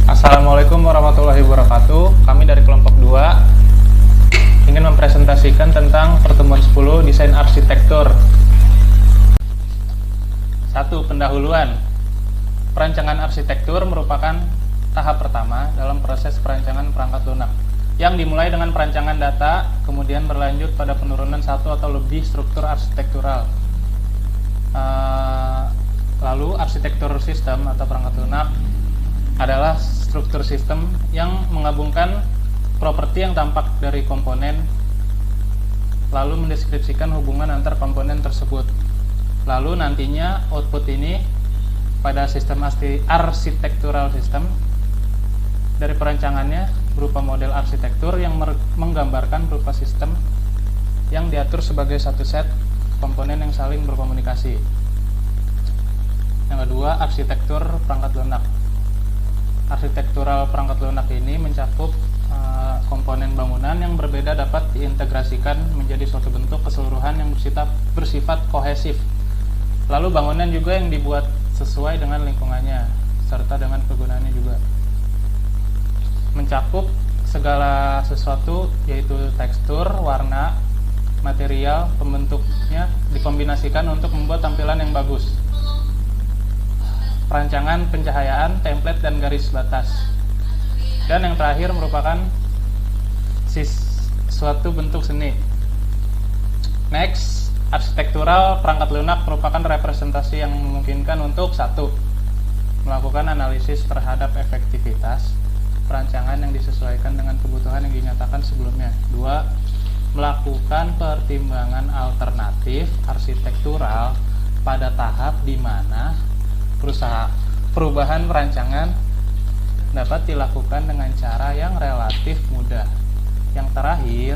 Assalamualaikum warahmatullahi wabarakatuh. Kami dari kelompok 2 ingin mempresentasikan tentang pertemuan 10 desain arsitektur. 1. Pendahuluan. Perancangan arsitektur merupakan tahap pertama dalam proses perancangan perangkat lunak yang dimulai dengan perancangan data, kemudian berlanjut pada penurunan satu atau lebih struktur arsitektural. Lalu arsitektur sistem atau perangkat lunak adalah struktur sistem yang menggabungkan properti yang tampak dari komponen, lalu mendeskripsikan hubungan antar komponen tersebut. Lalu nantinya output ini pada sistem arsitektural sistem dari perancangannya berupa model arsitektur yang menggambarkan berupa sistem yang diatur sebagai satu set komponen yang saling berkomunikasi. Yang kedua, arsitektur perangkat lunak. Arsitektural perangkat lunak ini mencakup komponen bangunan yang berbeda dapat diintegrasikan menjadi suatu bentuk keseluruhan yang bersifat kohesif. Lalu bangunan juga yang dibuat sesuai dengan lingkungannya serta dengan kegunaannya juga. Mencakup segala sesuatu yaitu tekstur, warna, material, pembentuknya dikombinasikan untuk membuat tampilan yang bagus. Perancangan pencahayaan, template, dan garis batas. Dan yang terakhir merupakan suatu bentuk seni. Next, arsitektural perangkat lunak merupakan representasi yang memungkinkan untuk 1. Melakukan analisis terhadap efektivitas perancangan yang disesuaikan dengan kebutuhan yang dinyatakan sebelumnya. 2. Melakukan pertimbangan alternatif arsitektural pada tahap di mana perubahan perancangan dapat dilakukan dengan cara yang relatif mudah. Yang terakhir,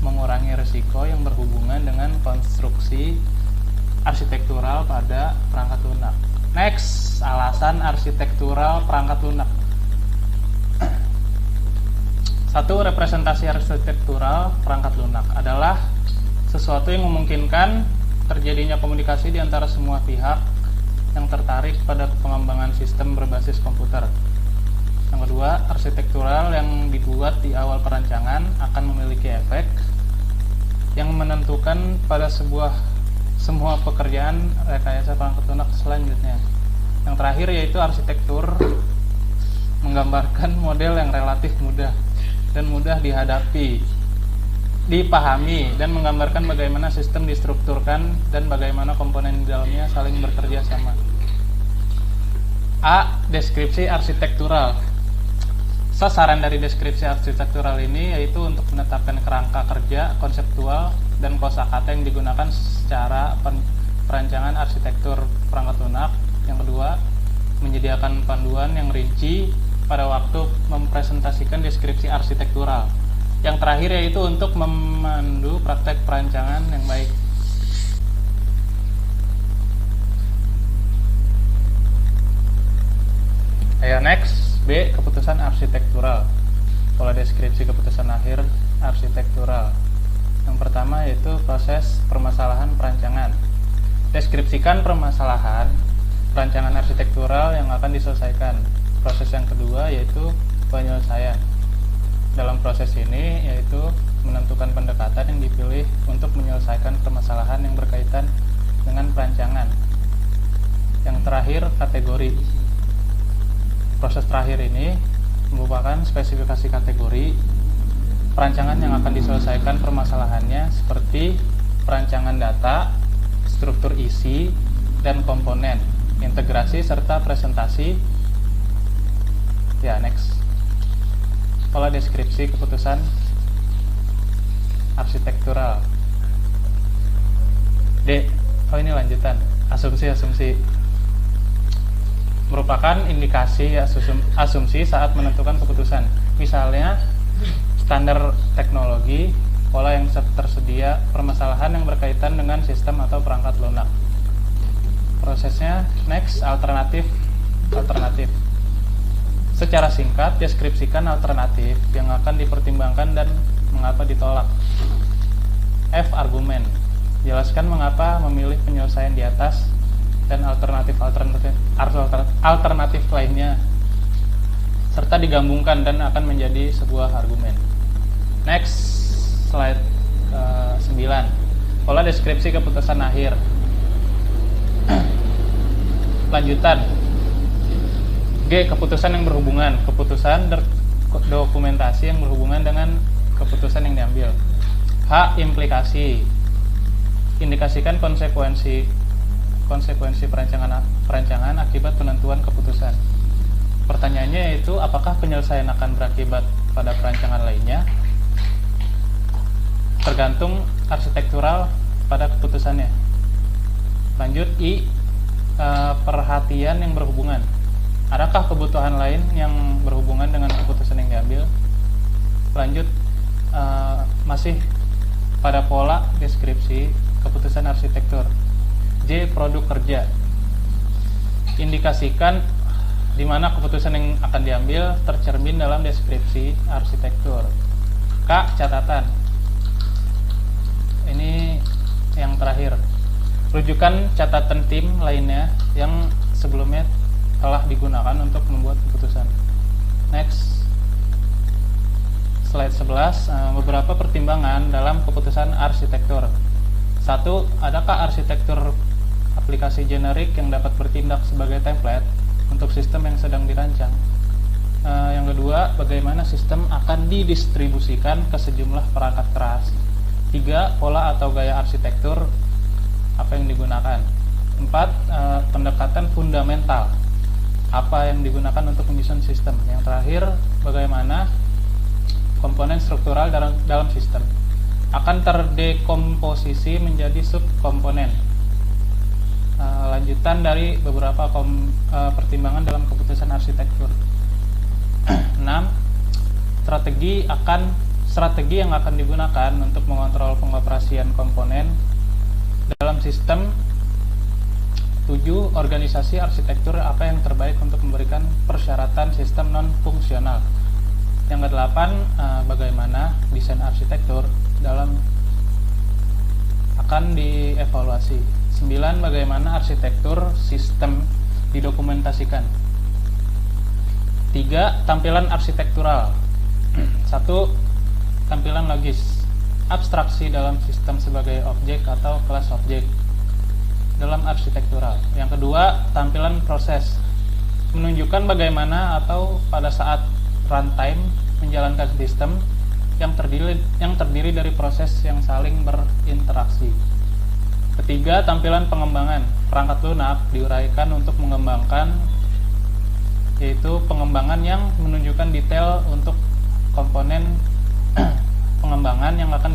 mengurangi risiko yang berhubungan dengan konstruksi arsitektural pada perangkat lunak. Next, alasan arsitektural perangkat lunak. 1. Representasi arsitektural perangkat lunak adalah sesuatu yang memungkinkan terjadinya komunikasi di antara semua pihak yang tertarik pada pengembangan sistem berbasis komputer. Yang kedua, arsitektural yang dibuat di awal perancangan akan memiliki efek yang menentukan pada semua pekerjaan rekayasa perangkat lunak selanjutnya. Yang terakhir yaitu arsitektur menggambarkan model yang relatif mudah dan mudah dipahami dan menggambarkan bagaimana sistem distrukturkan dan bagaimana komponen di dalamnya saling bekerja sama. A. Deskripsi arsitektural. Sasaran dari deskripsi arsitektural ini yaitu untuk menetapkan kerangka kerja, konseptual, dan kosakata yang digunakan secara perancangan arsitektur perangkat lunak. Yang kedua, menyediakan panduan yang rinci pada waktu mempresentasikan deskripsi arsitektural. Yang terakhir yaitu untuk memandu praktek perancangan yang baik. Ayo next, B. Keputusan arsitektural. Pola deskripsi keputusan akhir arsitektural. Yang pertama yaitu proses permasalahan perancangan. Deskripsikan permasalahan perancangan arsitektural yang akan diselesaikan. Proses yang kedua yaitu penyelesaian. Dalam proses ini yaitu menentukan pendekatan yang dipilih untuk menyelesaikan permasalahan yang berkaitan dengan perancangan. Yang terakhir, kategori. Proses terakhir ini merupakan spesifikasi kategori perancangan yang akan diselesaikan permasalahannya seperti perancangan data, struktur isi, dan komponen, integrasi, serta presentasi. Ya, next. Pola deskripsi keputusan arsitektural. D. Ini lanjutan. Asumsi-asumsi merupakan indikasi asumsi saat menentukan keputusan. Misalnya, standar teknologi, pola yang tersedia, permasalahan yang berkaitan dengan sistem atau perangkat lunak. Prosesnya, next, alternatif. Secara singkat, deskripsikan alternatif yang akan dipertimbangkan dan mengapa ditolak. F. Argumen. Jelaskan mengapa memilih penyelesaian di atas dan alternatif lainnya. serta digabungkan dan akan menjadi sebuah argumen. Next, slide 9. Pola deskripsi keputusan akhir. Lanjutan. G. Keputusan yang berhubungan. Keputusan dokumentasi yang berhubungan dengan keputusan yang diambil. H. Implikasi. Indikasikan konsekuensi perancangan akibat penentuan keputusan. Pertanyaannya yaitu, apakah penyelesaian akan berakibat pada perancangan lainnya? Tergantung arsitektural pada keputusannya. Lanjut, I. Perhatian yang berhubungan. Adakah kebutuhan lain yang berhubungan dengan keputusan yang diambil? Lanjut, masih pada pola deskripsi keputusan arsitektur. J. Produk kerja. Indikasikan di mana keputusan yang akan diambil tercermin dalam deskripsi arsitektur. K. Catatan. Ini yang terakhir. Rujukan catatan tim lainnya yang sebelumnya telah digunakan untuk membuat keputusan. Next, slide 11. Beberapa pertimbangan dalam keputusan arsitektur. 1. Adakah arsitektur aplikasi generik yang dapat bertindak sebagai template untuk sistem yang sedang dirancang? Yang kedua, bagaimana sistem akan didistribusikan ke sejumlah perangkat keras? 3. Pola atau gaya arsitektur apa yang digunakan? 4. Pendekatan fundamental apa yang digunakan untuk menyusun sistem? Yang terakhir, bagaimana komponen struktural dalam sistem akan terdekomposisi menjadi subkomponen? Lanjutan dari beberapa pertimbangan dalam keputusan arsitektur. 6. Strategi yang akan digunakan untuk mengontrol pengoperasian komponen dalam sistem. 7. Organisasi arsitektur apa yang terbaik untuk memberikan persyaratan sistem non-fungsional. Yang ke-8, bagaimana desain arsitektur akan dievaluasi. 9. Bagaimana arsitektur sistem didokumentasikan. 3. Tampilan arsitektural. 1. Tampilan logis. Abstraksi dalam sistem sebagai objek atau kelas objek dalam arsitektural. Yang kedua, tampilan proses. Menunjukkan bagaimana atau pada saat runtime menjalankan sistem yang terdiri dari proses yang saling berinteraksi. Ketiga, tampilan pengembangan. Perangkat lunak diuraikan untuk mengembangkan, yaitu pengembangan yang menunjukkan detail untuk komponen pengembangan yang akan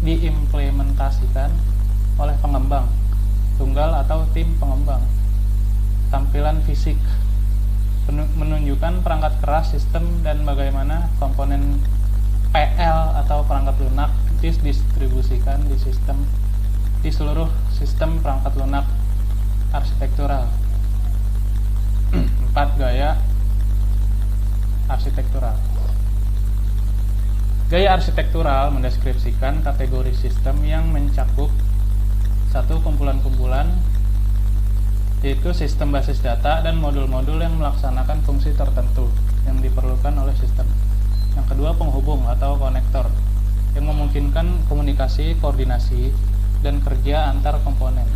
diimplementasikan oleh pengembang tunggal atau tim pengembang. Tampilan fisik menunjukkan perangkat keras sistem dan bagaimana komponen PL atau perangkat lunak didistribusikan di seluruh sistem perangkat lunak arsitektural. 4. Gaya arsitektural. Gaya arsitektural mendeskripsikan kategori sistem yang mencakup 1. Kumpulan-kumpulan, yaitu sistem basis data dan modul-modul yang melaksanakan fungsi tertentu yang diperlukan oleh sistem. Yang kedua, penghubung atau konektor yang memungkinkan komunikasi, koordinasi, dan kerja antar komponen.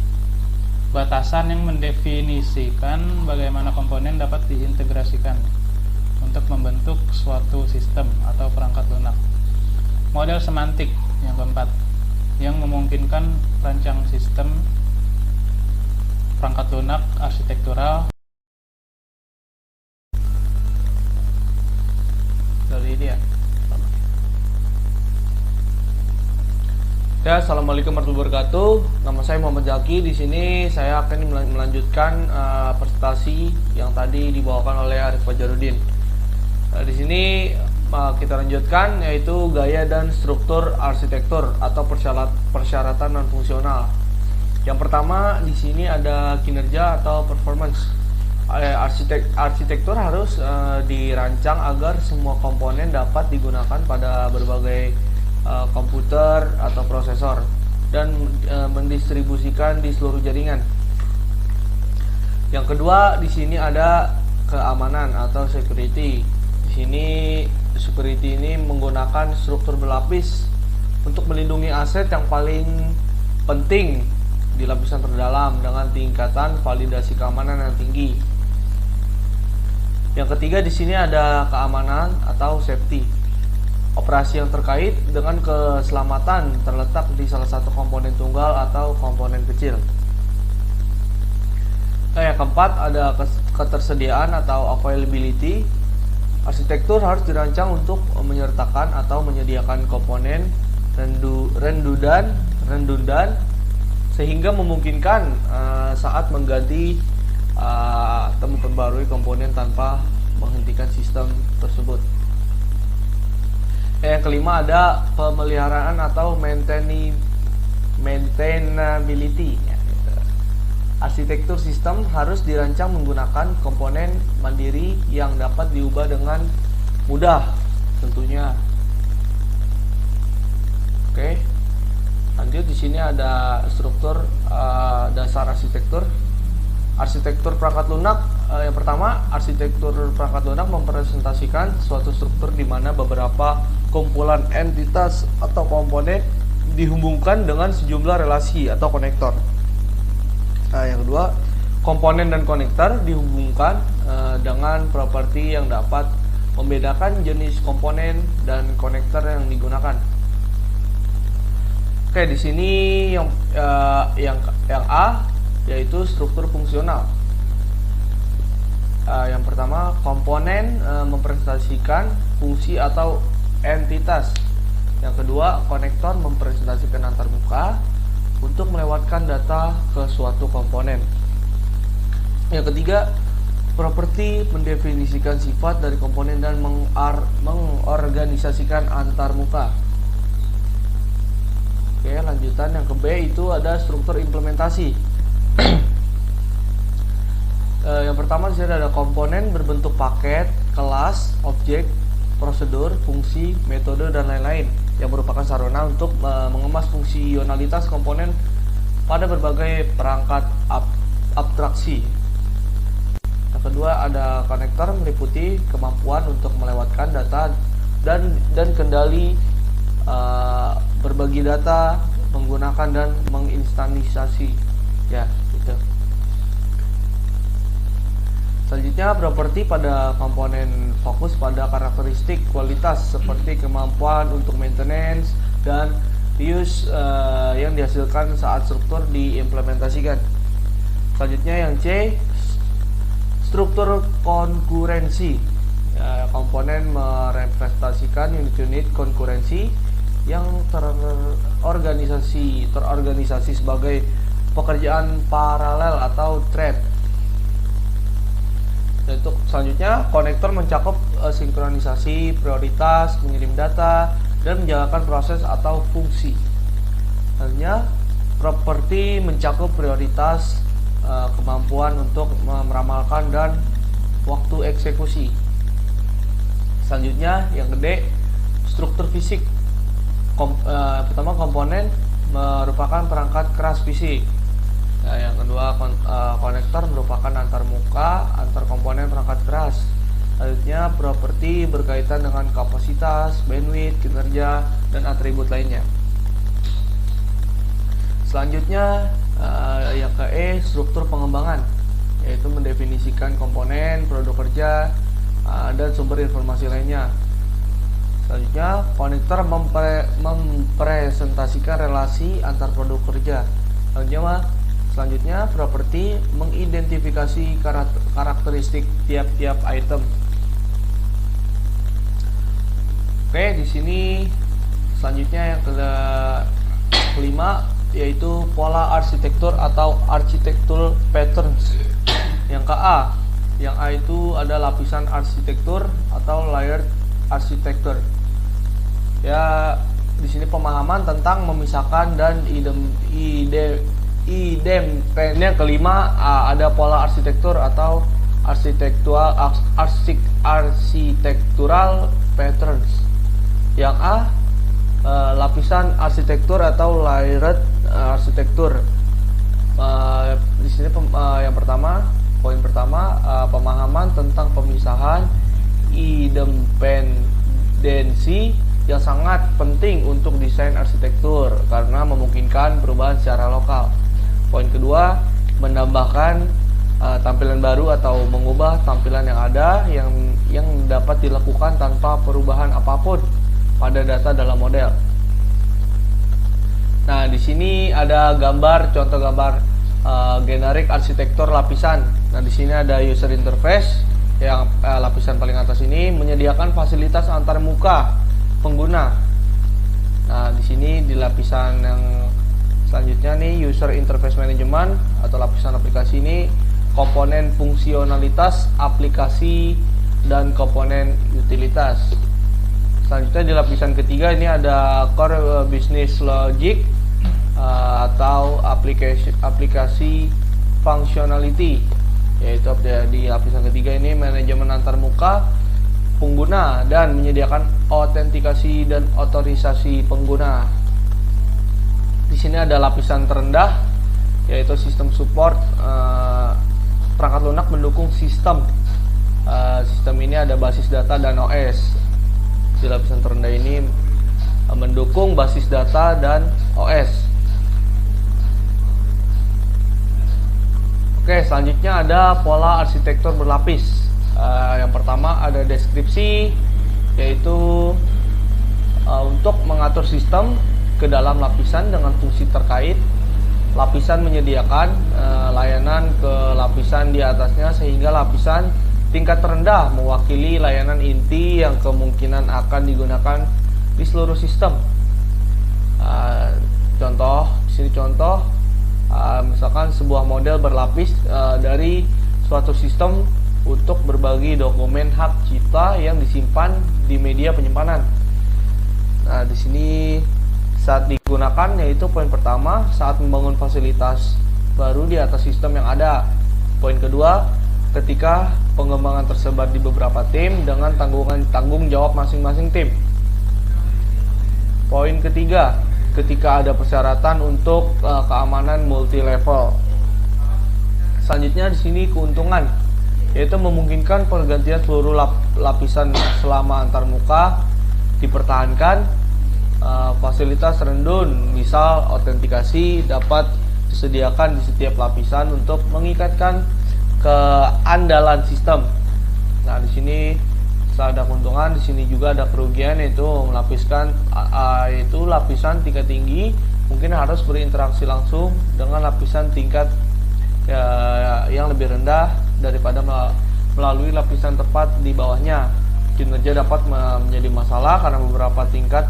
Batasan yang mendefinisikan bagaimana komponen dapat diintegrasikan untuk membentuk suatu sistem atau perangkat lunak. Model semantik yang keempat, yang memungkinkan rancang sistem perangkat lunak arsitektural dari dia. Ya, assalamualaikum warahmatullahi wabarakatuh. Nama saya Muhammad Zaki. Di sini saya akan melanjutkan presentasi yang tadi dibawakan oleh Arif Fajarudin. Di sini kita lanjutkan, yaitu gaya dan struktur arsitektur atau persyaratan non fungsional. Yang pertama di sini ada kinerja atau performance. Arsitektur harus dirancang agar semua komponen dapat digunakan pada berbagai komputer atau prosesor dan mendistribusikan di seluruh jaringan. Yang kedua di sini ada keamanan atau security. sini security ini menggunakan struktur berlapis untuk melindungi aset yang paling penting di lapisan terdalam dengan tingkatan validasi keamanan yang tinggi. Yang ketiga di sini ada keamanan atau safety. Operasi yang terkait dengan keselamatan terletak di salah satu komponen tunggal atau komponen kecil. Yang keempat ada ketersediaan atau availability. Arsitektur harus dirancang untuk menyertakan atau menyediakan komponen redundan sehingga memungkinkan saat mengganti atau memperbarui komponen tanpa menghentikan sistem tersebut. Yang kelima ada pemeliharaan atau maintainability. Arsitektur sistem harus dirancang menggunakan komponen mandiri yang dapat diubah dengan mudah tentunya. Oke. Lanjut di sini ada struktur dasar arsitektur. Arsitektur perangkat lunak. Yang pertama, arsitektur perangkat lunak mempresentasikan suatu struktur di mana beberapa kumpulan entitas atau komponen dihubungkan dengan sejumlah relasi atau konektor. Yang kedua, komponen dan konektor dihubungkan dengan properti yang dapat membedakan jenis komponen dan konektor yang digunakan. Oke, di sini yang A yaitu struktur fungsional. Yang pertama, komponen mempresentasikan fungsi atau entitas. Yang kedua, konektor mempresentasikan antarmuka untuk melewatkan data ke suatu komponen. Yang ketiga, properti mendefinisikan sifat dari komponen dan mengorganisasikan antarmuka. Oke, lanjutan yang ke B itu ada struktur implementasi. Yang pertama di sini ada komponen berbentuk paket, kelas, objek, prosedur, fungsi, metode, dan lain-lain yang merupakan sarana untuk mengemas fungsionalitas komponen pada berbagai perangkat abstraksi. Yang kedua ada konektor meliputi kemampuan untuk melewatkan data dan kendali berbagi data, menggunakan dan menginstansiasi. Ya, gitu. Selanjutnya, properti pada komponen fokus pada karakteristik kualitas seperti kemampuan untuk maintenance dan reuse yang dihasilkan saat struktur diimplementasikan. Selanjutnya yang C, struktur konkurensi. Komponen merepresentasikan unit-unit konkurensi yang terorganisasi sebagai pekerjaan paralel atau thread. Untuk selanjutnya, konektor mencakup sinkronisasi, prioritas, mengirim data, dan menjalankan proses atau fungsi. Selanjutnya, properti mencakup prioritas, kemampuan untuk meramalkan, dan waktu eksekusi. Selanjutnya, yang gede, struktur fisik. Pertama, komponen merupakan perangkat keras fisik. Yang kedua, konektor merupakan antarmuka antar komponen perangkat keras. Selanjutnya, properti berkaitan dengan kapasitas, bandwidth, kinerja, dan atribut lainnya. Selanjutnya, yang ke E, struktur pengembangan, yaitu mendefinisikan komponen, produk kerja, dan sumber informasi lainnya. Selanjutnya, konektor mempresentasikan relasi antar produk kerja. Selanjutnya, properti mengidentifikasi karakteristik tiap-tiap item. Oke, di sini selanjutnya yang kelima yaitu pola arsitektur atau architectural patterns. Yang ke A, yang A itu ada lapisan arsitektur atau layered architecture. Ya, di sini pemahaman tentang memisahkan dan yang kelima ada pola arsitektur atau architectural patterns. Yang A, lapisan arsitektur atau layered arsitektur. Di sini yang pertama, poin pertama, pemahaman tentang pemisahan independensi yang sangat penting untuk desain arsitektur karena memungkinkan perubahan secara lokal. Poin kedua, menambahkan tampilan baru atau mengubah tampilan yang ada yang dapat dilakukan tanpa perubahan apapun pada data dalam model. Nah, di sini ada gambar, contoh gambar generik arsitektur lapisan. Nah, di sini ada user interface yang lapisan paling atas ini menyediakan fasilitas antar muka pengguna. Nah, di sini di lapisan yang selanjutnya nih, user interface management atau lapisan aplikasi ini, komponen fungsionalitas aplikasi dan komponen utilitas. Selanjutnya di lapisan ketiga ini ada core business logic atau aplikasi functionality, yaitu di lapisan ketiga ini manajemen antar muka pengguna dan menyediakan autentikasi dan otorisasi pengguna. Di sini ada lapisan terendah, yaitu sistem support. Perangkat lunak mendukung sistem. Sistem ini ada basis data dan OS. Di lapisan terendah ini mendukung basis data dan OS. Oke, selanjutnya ada pola arsitektur berlapis. Yang pertama ada deskripsi, yaitu untuk mengatur sistem ke dalam lapisan dengan fungsi terkait. Lapisan menyediakan layanan ke lapisan di atasnya sehingga lapisan tingkat terendah mewakili layanan inti yang kemungkinan akan digunakan di seluruh sistem. Di sini contoh, misalkan sebuah model berlapis dari suatu sistem untuk berbagi dokumen hak cipta yang disimpan di media penyimpanan. Nah, di sini saat digunakan, yaitu poin pertama, saat membangun fasilitas baru di atas sistem yang ada. Poin kedua, ketika pengembangan tersebar di beberapa tim dengan tanggung jawab masing-masing tim. Poin ketiga, ketika ada persyaratan untuk keamanan multi level. Selanjutnya di sini keuntungan, yaitu memungkinkan pergantian seluruh lapisan selama antarmuka dipertahankan. Fasilitas rendun, misal autentikasi, dapat disediakan di setiap lapisan untuk mengikatkan keandalan sistem. Nah, di sini ada keuntungan, di sini juga ada kerugian, yaitu melapiskan yaitu lapisan tingkat tinggi mungkin harus berinteraksi langsung dengan lapisan tingkat yang lebih rendah daripada melalui lapisan tepat di bawahnya. Kinerja dapat menjadi masalah karena beberapa tingkat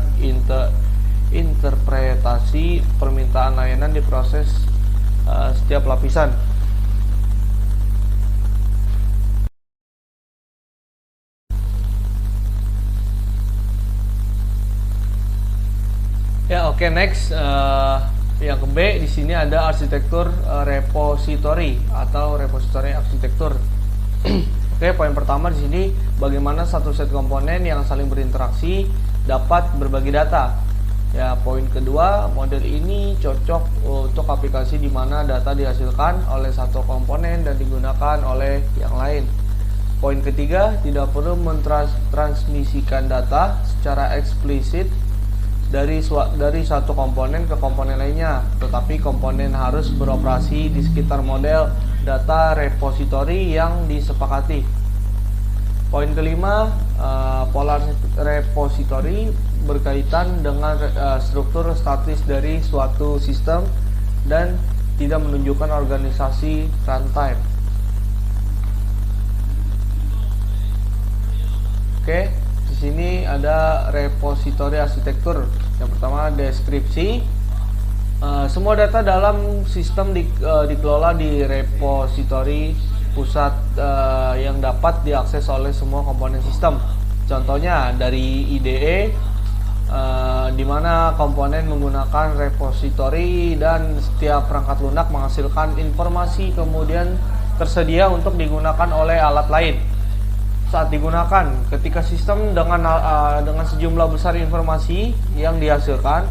interpretasi permintaan layanan di proses setiap lapisan. Ya, oke, next. Yang ke B, di sini ada arsitektur repository atau repository arsitektur. Oke, poin pertama di sini, bagaimana satu set komponen yang saling berinteraksi dapat berbagi data. Ya, poin kedua, model ini cocok untuk aplikasi di mana data dihasilkan oleh satu komponen dan digunakan oleh yang lain. Poin ketiga, tidak perlu mentransmisikan data secara eksplisit dari satu komponen ke komponen lainnya, tetapi komponen harus beroperasi di sekitar model data repository yang disepakati. Poin kelima, pola repository berkaitan dengan struktur statis dari suatu sistem dan tidak menunjukkan organisasi runtime. Oke, di sini ada repository arsitektur. Yang pertama, deskripsi. Semua data dalam sistem dikelola di repository pusat yang dapat diakses oleh semua komponen sistem. Contohnya dari IDE, di mana komponen menggunakan repository dan setiap perangkat lunak menghasilkan informasi kemudian tersedia untuk digunakan oleh alat lain. Saat digunakan, ketika sistem dengan sejumlah besar informasi yang dihasilkan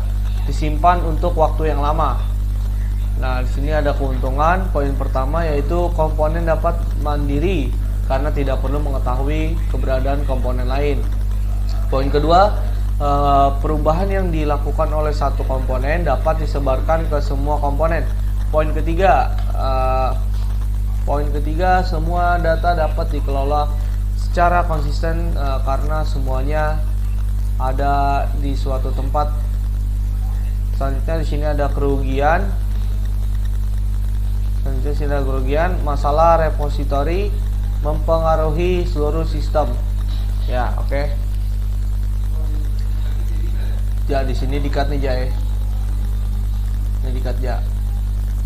disimpan untuk waktu yang lama. Nah, di sini ada keuntungan. Poin pertama yaitu komponen dapat mandiri karena tidak perlu mengetahui keberadaan komponen lain. Poin kedua, perubahan yang dilakukan oleh satu komponen dapat disebarkan ke semua komponen. Poin ketiga, semua data dapat dikelola secara konsisten karena semuanya ada di suatu tempat. Selanjutnya di sini ada kerugian. Masalah repositori mempengaruhi seluruh sistem. Ya, oke. Ya, di sini di-cut nih, Jay. Ini di-cut ya.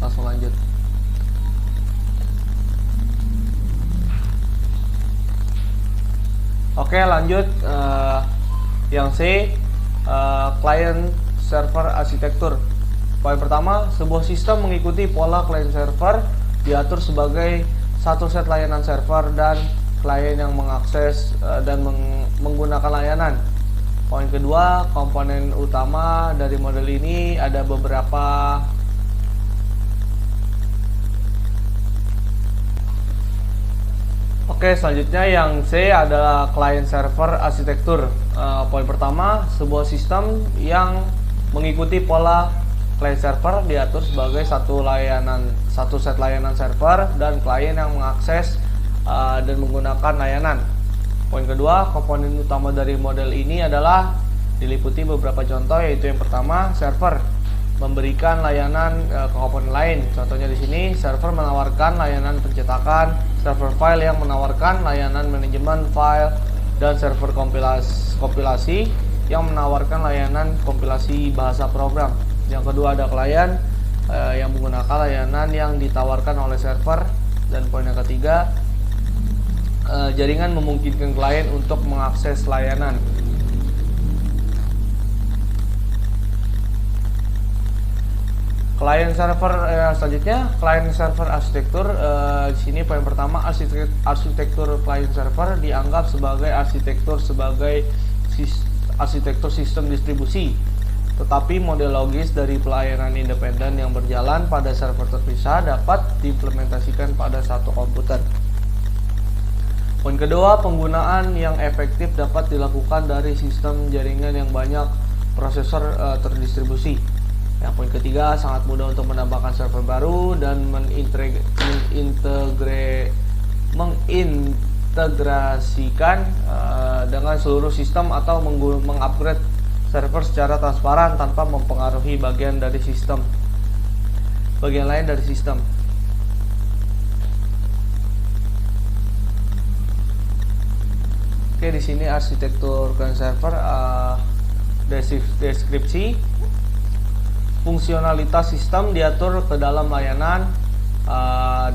Langsung lanjut. Oke, lanjut. Yang C, client server arsitektur. Poin pertama, sebuah sistem mengikuti pola client server diatur sebagai satu set layanan server dan klien yang mengakses dan menggunakan layanan. Poin kedua, komponen utama dari model ini ada beberapa. Oke, selanjutnya yang C adalah client server arsitektur. Poin pertama, sebuah sistem yang mengikuti pola client server diatur sebagai satu set layanan server dan klien yang mengakses dan menggunakan layanan. Poin kedua, komponen utama dari model ini adalah diliputi beberapa contoh, yaitu yang pertama, server memberikan layanan ke komponen lain. Contohnya di sini, server menawarkan layanan pencetakan, server file yang menawarkan layanan manajemen file, dan server kompilasi yang menawarkan layanan kompilasi bahasa program. Yang kedua ada klien yang menggunakan layanan yang ditawarkan oleh server. Dan poin yang ketiga, jaringan memungkinkan klien untuk mengakses layanan. Client server selanjutnya, client server arsitektur. Di sini poin pertama, arsitektur client server dianggap sebagai arsitektur sistem distribusi. Tetapi model logis dari pelayanan independen yang berjalan pada server terpisah dapat diimplementasikan pada satu komputer. Poin kedua, penggunaan yang efektif dapat dilakukan dari sistem jaringan yang banyak prosesor terdistribusi. Yang poin ketiga, sangat mudah untuk menambahkan server baru dan mengintegrasikan dengan seluruh sistem atau mengupgrade server secara transparan tanpa mempengaruhi bagian lain dari sistem. Oke, di sini arsitektur client server, deskripsi. Fungsionalitas sistem diatur ke dalam layanan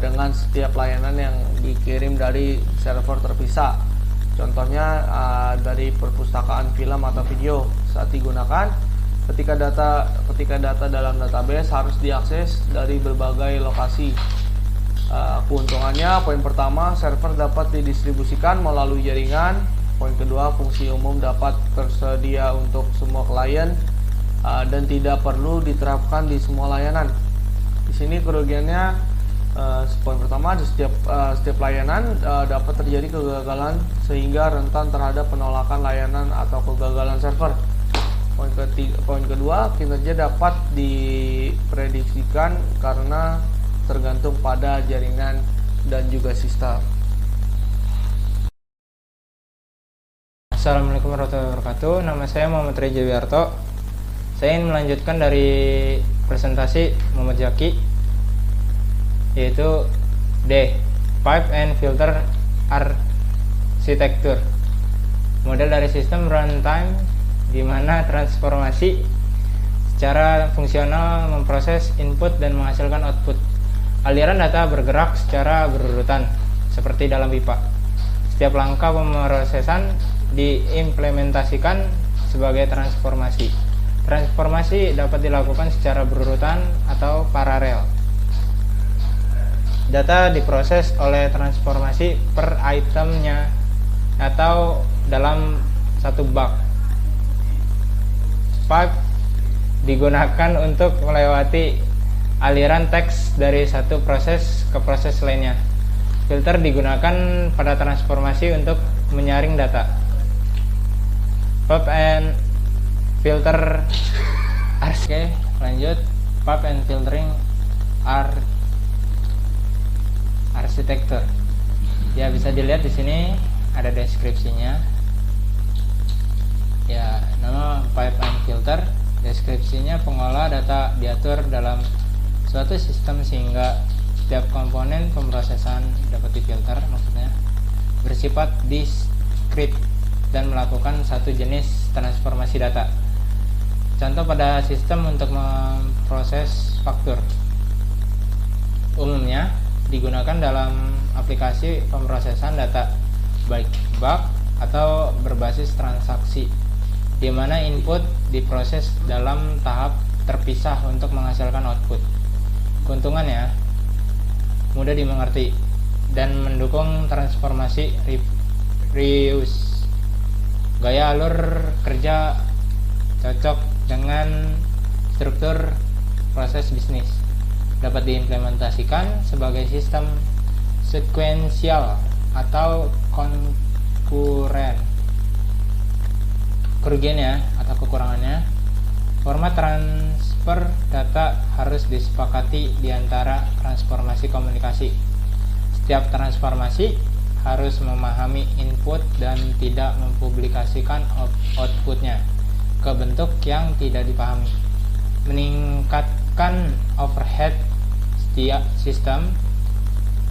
dengan setiap layanan yang dikirim dari server terpisah. Contohnya dari perpustakaan film atau video saat digunakan, ketika data dalam database harus diakses dari berbagai lokasi. Keuntungannya, poin pertama, server dapat didistribusikan melalui jaringan. Poin kedua, fungsi umum dapat tersedia untuk semua klien dan tidak perlu diterapkan di semua layanan. Di sini kerugiannya, poin pertama, di setiap layanan dapat terjadi kegagalan sehingga rentan terhadap penolakan layanan atau kegagalan server. Poin kedua, kinerja dapat diprediksikan karena tergantung pada jaringan dan juga sistem. Assalamualaikum warahmatullahi wabarakatuh. Nama saya Muhammad Reja Wiarto. Saya ingin melanjutkan dari presentasi Muhammad Zaki, yaitu D, Pipe and Filter Architecture. Model dari sistem runtime di mana transformasi secara fungsional memproses input dan menghasilkan output. Aliran data bergerak secara berurutan seperti dalam pipa. Setiap langkah pemrosesan diimplementasikan sebagai transformasi. Transformasi dapat dilakukan secara berurutan atau paralel. Data diproses oleh transformasi per itemnya atau dalam satu bak. Pipe digunakan untuk melewati aliran teks dari satu proses ke proses lainnya. Filter digunakan pada transformasi untuk menyaring data. Pipe and filter. Oke, lanjut. Pipe and filtering arsitektur. Ya, bisa dilihat di sini ada deskripsinya. Ya, nama pipe and filter. Deskripsinya, pengolah data diatur dalam suatu sistem sehingga setiap komponen pemrosesan dapat difilter, maksudnya bersifat diskrit dan melakukan satu jenis transformasi data. Contoh pada sistem untuk memproses faktur. Umumnya digunakan dalam aplikasi pemrosesan data baik bulk atau berbasis transaksi, di mana input diproses dalam tahap terpisah untuk menghasilkan output. Keuntungannya mudah dimengerti dan mendukung transformasi reuse. Gaya alur kerja cocok dengan struktur proses bisnis. Dapat diimplementasikan sebagai sistem sekuensial atau konkuren. Kerugiannya atau kekurangannya, format transfer data harus disepakati di antara transformasi komunikasi. Setiap transformasi harus memahami input dan tidak mempublikasikan outputnya ke bentuk yang tidak dipahami. Meningkatkan overhead setiap sistem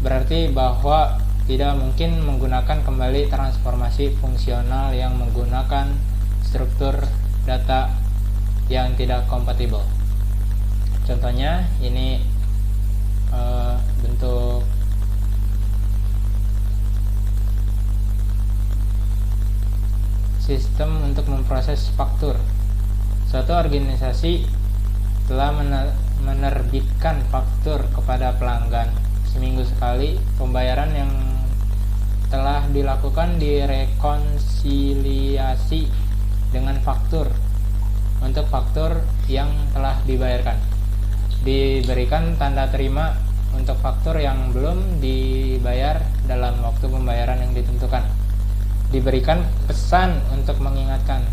berarti bahwa tidak mungkin menggunakan kembali transformasi fungsional yang menggunakan struktur data yang tidak kompatibel. Contohnya ini bentuk sistem untuk memproses faktur. Suatu organisasi telah menerbitkan faktur kepada pelanggan seminggu sekali. Pembayaran yang telah dilakukan direkonsiliasi dengan faktur untuk faktur yang telah dibayarkan. Diberikan tanda terima untuk faktur yang belum dibayar dalam waktu pembayaran yang ditentukan. Diberikan pesan untuk mengingatkan.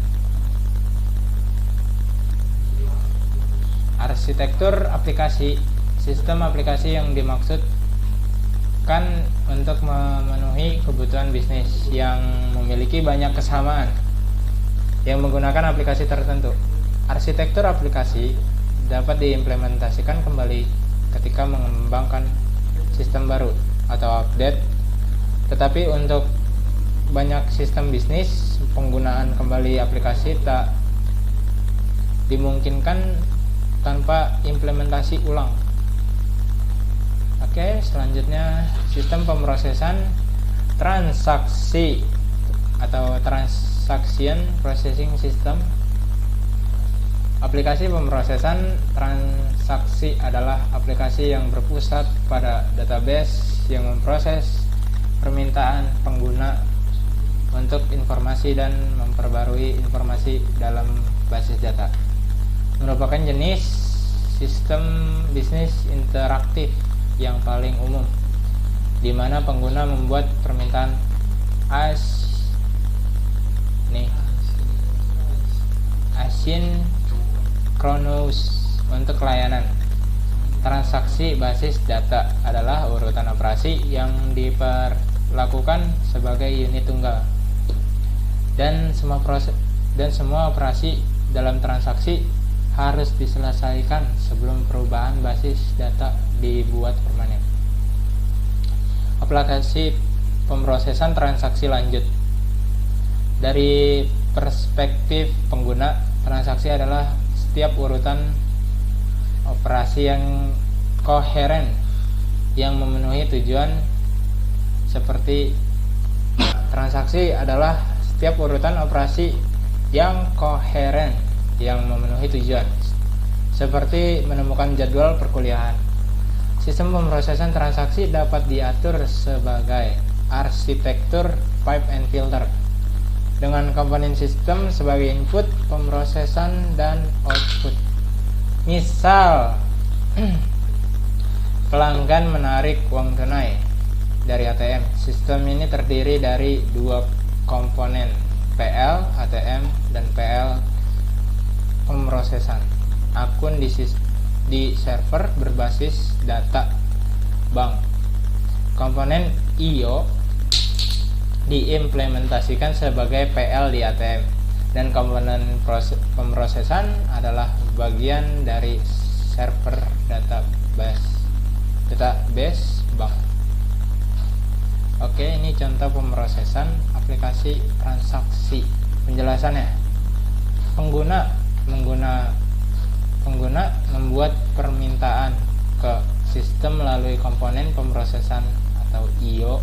Arsitektur aplikasi. Sistem aplikasi yang dimaksudkan untuk memenuhi kebutuhan bisnis yang memiliki banyak kesamaan yang menggunakan aplikasi tertentu. Arsitektur aplikasi dapat diimplementasikan kembali ketika mengembangkan sistem baru atau update. Tetapi untuk banyak sistem bisnis, penggunaan kembali aplikasi tak dimungkinkan tanpa implementasi ulang. Oke, selanjutnya sistem pemrosesan transaksi atau transaction processing system. Aplikasi pemrosesan transaksi adalah aplikasi yang berpusat pada database yang memproses permintaan pengguna untuk informasi dan memperbarui informasi dalam basis data. Merupakan jenis sistem bisnis interaktif yang paling umum, di mana pengguna membuat permintaan asinkronus untuk layanan. Transaksi basis data adalah urutan operasi yang diperlakukan sebagai unit tunggal, dan semua operasi dalam transaksi harus diselesaikan sebelum perubahan basis data dibuat permanen. Aplikasi pemrosesan transaksi lanjut. Dari perspektif pengguna, transaksi adalah setiap urutan operasi yang koheren yang memenuhi tujuan. Seperti transaksi adalah setiap urutan operasi yang koheren yang memenuhi tujuan, seperti menemukan jadwal perkuliahan. Sistem pemrosesan transaksi dapat diatur sebagai arsitektur pipe and filter, dengan komponen sistem sebagai input, pemrosesan, dan output. Misal pelanggan menarik uang tunai, dari ATM. Sistem ini terdiri dari dua komponen, PL ATM dan PL pemrosesan. Akun di server berbasis data bank. Komponen IO diimplementasikan sebagai PL di ATM, dan komponen pemrosesan adalah bagian dari server database bank. Oke, ini contoh pemrosesan aplikasi transaksi. Penjelasannya, pengguna membuat permintaan ke sistem melalui komponen pemrosesan atau IO.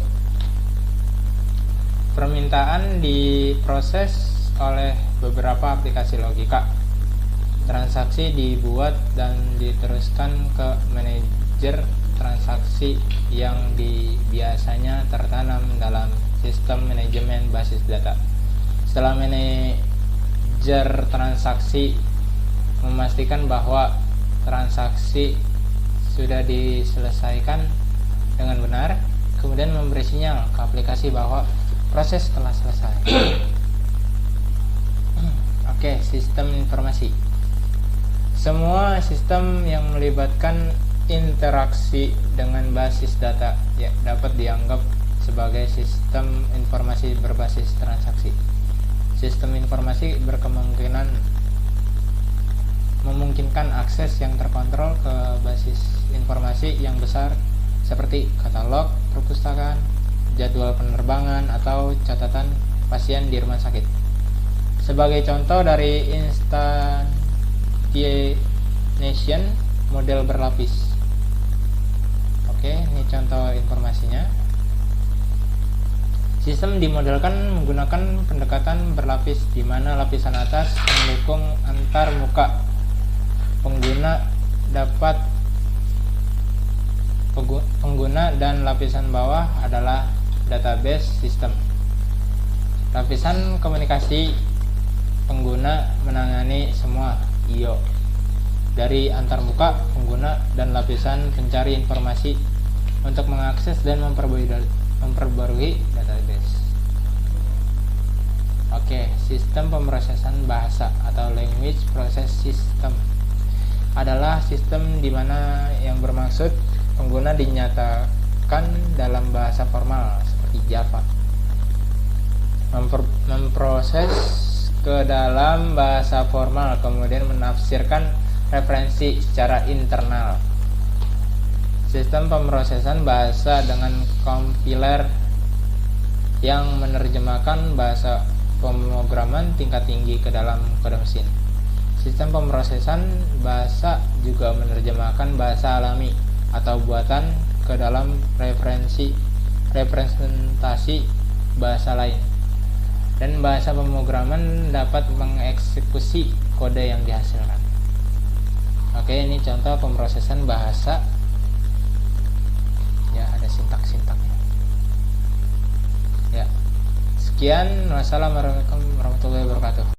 Permintaan diproses oleh beberapa aplikasi logika. Transaksi dibuat dan diteruskan ke manajer transaksi yang biasanya tertanam dalam sistem manajemen basis data. Setelah manajer transaksi memastikan bahwa transaksi sudah diselesaikan dengan benar, kemudian memberi sinyal ke aplikasi bahwa proses telah selesai. Oke, sistem informasi. Semua sistem yang melibatkan interaksi dengan basis data dapat dianggap sebagai sistem informasi berbasis transaksi. Sistem informasi memungkinkan akses yang terkontrol ke basis informasi yang besar seperti katalog perpustakaan, jadwal penerbangan, atau catatan pasien di rumah sakit. Sebagai contoh dari instantiation model berlapis. Oke, ini contoh informasinya. Sistem dimodelkan menggunakan pendekatan berlapis, di mana lapisan atas mendukung antar muka pengguna dan lapisan bawah adalah database sistem. Lapisan komunikasi pengguna menangani semua IO dari antarmuka pengguna, dan lapisan pencari informasi untuk mengakses dan memperbarui database. Oke, sistem pemrosesan bahasa atau language process system adalah sistem di mana yang bermaksud pengguna dinyatakan dalam bahasa formal seperti Java, memproses ke dalam bahasa formal, kemudian menafsirkan referensi secara internal. Sistem pemrosesan bahasa dengan kompiler yang menerjemahkan bahasa pemrograman tingkat tinggi ke dalam kode mesin. Sistem pemrosesan bahasa juga menerjemahkan bahasa alami atau buatan ke dalam representasi bahasa lain, dan bahasa pemrograman dapat mengeksekusi kode yang dihasilkan. Oke, ini contoh pemrosesan bahasa. Ya, ada sintak-sintaknya. Ya, sekian. Wassalamualaikum warahmatullahi wabarakatuh.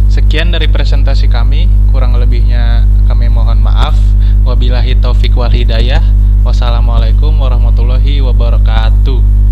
Sekian dari presentasi kami, kurang lebihnya kami mohon maaf. Wabillahi taufik wal hidayah. Wassalamualaikum warahmatullahi wabarakatuh.